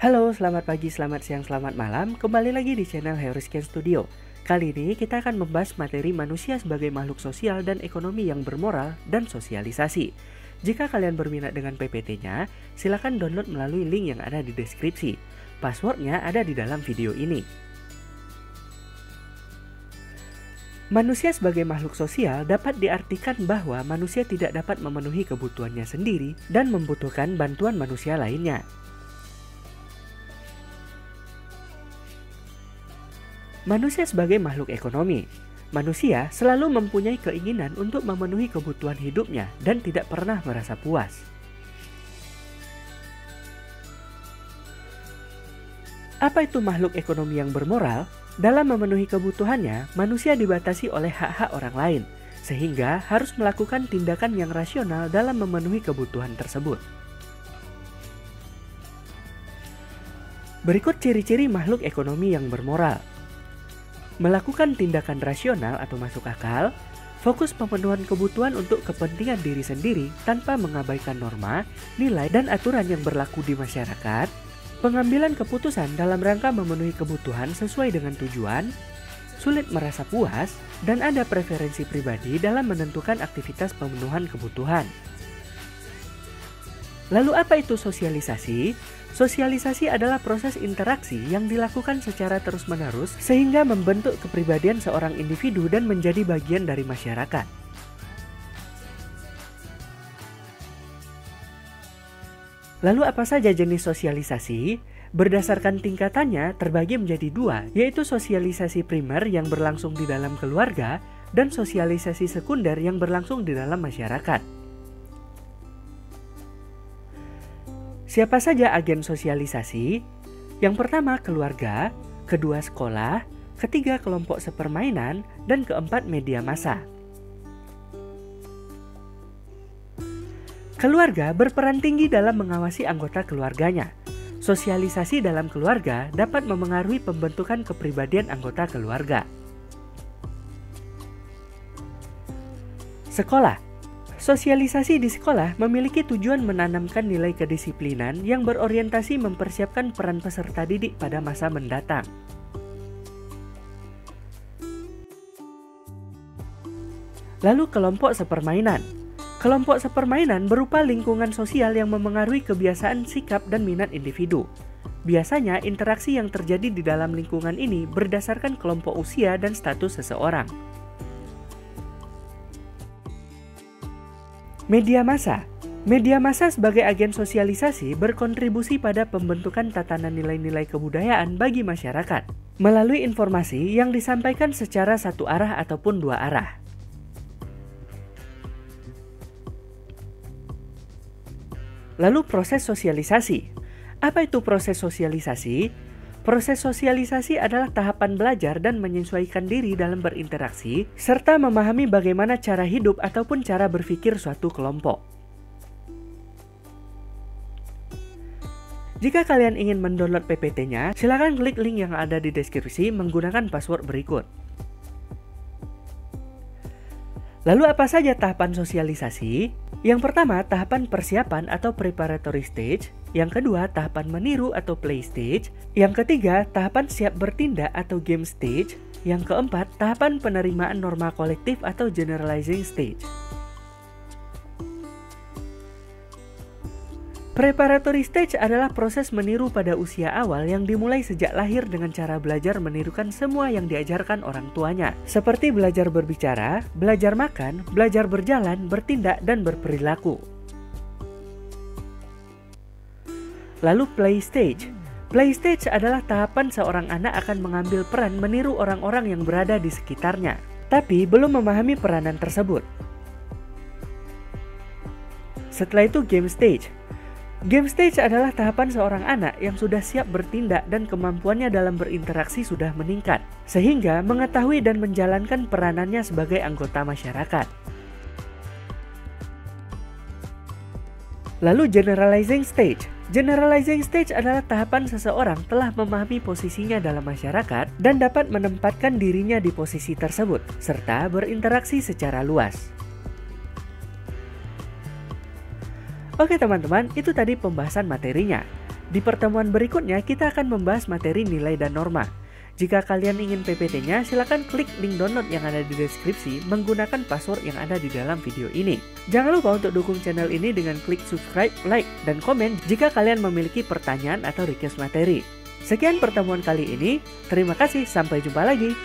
Halo, selamat pagi, selamat siang, selamat malam. Kembali lagi di channel Heuroscan Studio. Kali ini kita akan membahas materi manusia sebagai makhluk sosial dan ekonomi yang bermoral dan sosialisasi. Jika kalian berminat dengan PPT-nya, silakan download melalui link yang ada di deskripsi. Passwordnya ada di dalam video ini. Manusia sebagai makhluk sosial dapat diartikan bahwa manusia tidak dapat memenuhi kebutuhannya sendiri dan membutuhkan bantuan manusia lainnya. Manusia sebagai makhluk ekonomi. Manusia selalu mempunyai keinginan untuk memenuhi kebutuhan hidupnya dan tidak pernah merasa puas. Apa itu makhluk ekonomi yang bermoral? Dalam memenuhi kebutuhannya, manusia dibatasi oleh hak-hak orang lain, sehingga harus melakukan tindakan yang rasional dalam memenuhi kebutuhan tersebut. Berikut ciri-ciri makhluk ekonomi yang bermoral. Melakukan tindakan rasional atau masuk akal, fokus pemenuhan kebutuhan untuk kepentingan diri sendiri tanpa mengabaikan norma, nilai, dan aturan yang berlaku di masyarakat, pengambilan keputusan dalam rangka memenuhi kebutuhan sesuai dengan tujuan, sulit merasa puas, dan ada preferensi pribadi dalam menentukan aktivitas pemenuhan kebutuhan. Lalu apa itu sosialisasi? Sosialisasi adalah proses interaksi yang dilakukan secara terus-menerus sehingga membentuk kepribadian seorang individu dan menjadi bagian dari masyarakat. Lalu apa saja jenis sosialisasi? Berdasarkan tingkatannya terbagi menjadi dua, yaitu sosialisasi primer yang berlangsung di dalam keluarga dan sosialisasi sekunder yang berlangsung di dalam masyarakat. Siapa saja agen sosialisasi? Yang pertama keluarga, kedua sekolah, ketiga kelompok sepermainan, dan keempat media massa. Keluarga berperan tinggi dalam mengawasi anggota keluarganya. Sosialisasi dalam keluarga dapat memengaruhi pembentukan kepribadian anggota keluarga. Sekolah. Sosialisasi di sekolah memiliki tujuan menanamkan nilai kedisiplinan yang berorientasi mempersiapkan peran peserta didik pada masa mendatang. Lalu kelompok sepermainan. Kelompok sepermainan berupa lingkungan sosial yang memengaruhi kebiasaan, sikap, dan minat individu. Biasanya interaksi yang terjadi di dalam lingkungan ini berdasarkan kelompok usia dan status seseorang. Media massa. Media massa sebagai agen sosialisasi berkontribusi pada pembentukan tatanan nilai-nilai kebudayaan bagi masyarakat melalui informasi yang disampaikan secara satu arah ataupun dua arah. Lalu proses sosialisasi. Apa itu proses sosialisasi? Proses sosialisasi adalah tahapan belajar dan menyesuaikan diri dalam berinteraksi, serta memahami bagaimana cara hidup ataupun cara berpikir suatu kelompok. Jika kalian ingin mendownload PPT-nya, silakan klik link yang ada di deskripsi menggunakan password berikut. Lalu apa saja tahapan sosialisasi? Yang pertama, tahapan persiapan atau preparatory stage. Yang kedua, tahapan meniru atau play stage. Yang ketiga, tahapan siap bertindak atau game stage. Yang keempat, tahapan penerimaan norma kolektif atau generalizing stage. Preparatory stage adalah proses meniru pada usia awal yang dimulai sejak lahir dengan cara belajar menirukan semua yang diajarkan orang tuanya. Seperti belajar berbicara, belajar makan, belajar berjalan, bertindak, dan berperilaku. Lalu play stage. Play stage adalah tahapan seorang anak akan mengambil peran meniru orang-orang yang berada di sekitarnya, tapi belum memahami peranan tersebut. Setelah itu game stage. Game stage adalah tahapan seorang anak yang sudah siap bertindak dan kemampuannya dalam berinteraksi sudah meningkat, sehingga mengetahui dan menjalankan peranannya sebagai anggota masyarakat. Lalu generalizing stage. Generalizing stage adalah tahapan seseorang telah memahami posisinya dalam masyarakat dan dapat menempatkan dirinya di posisi tersebut, serta berinteraksi secara luas. Oke teman-teman, itu tadi pembahasan materinya. Di pertemuan berikutnya, kita akan membahas materi nilai dan norma. Jika kalian ingin PPT-nya, silakan klik link download yang ada di deskripsi menggunakan password yang ada di dalam video ini. Jangan lupa untuk dukung channel ini dengan klik subscribe, like, dan komen jika kalian memiliki pertanyaan atau request materi. Sekian pertemuan kali ini, terima kasih, sampai jumpa lagi.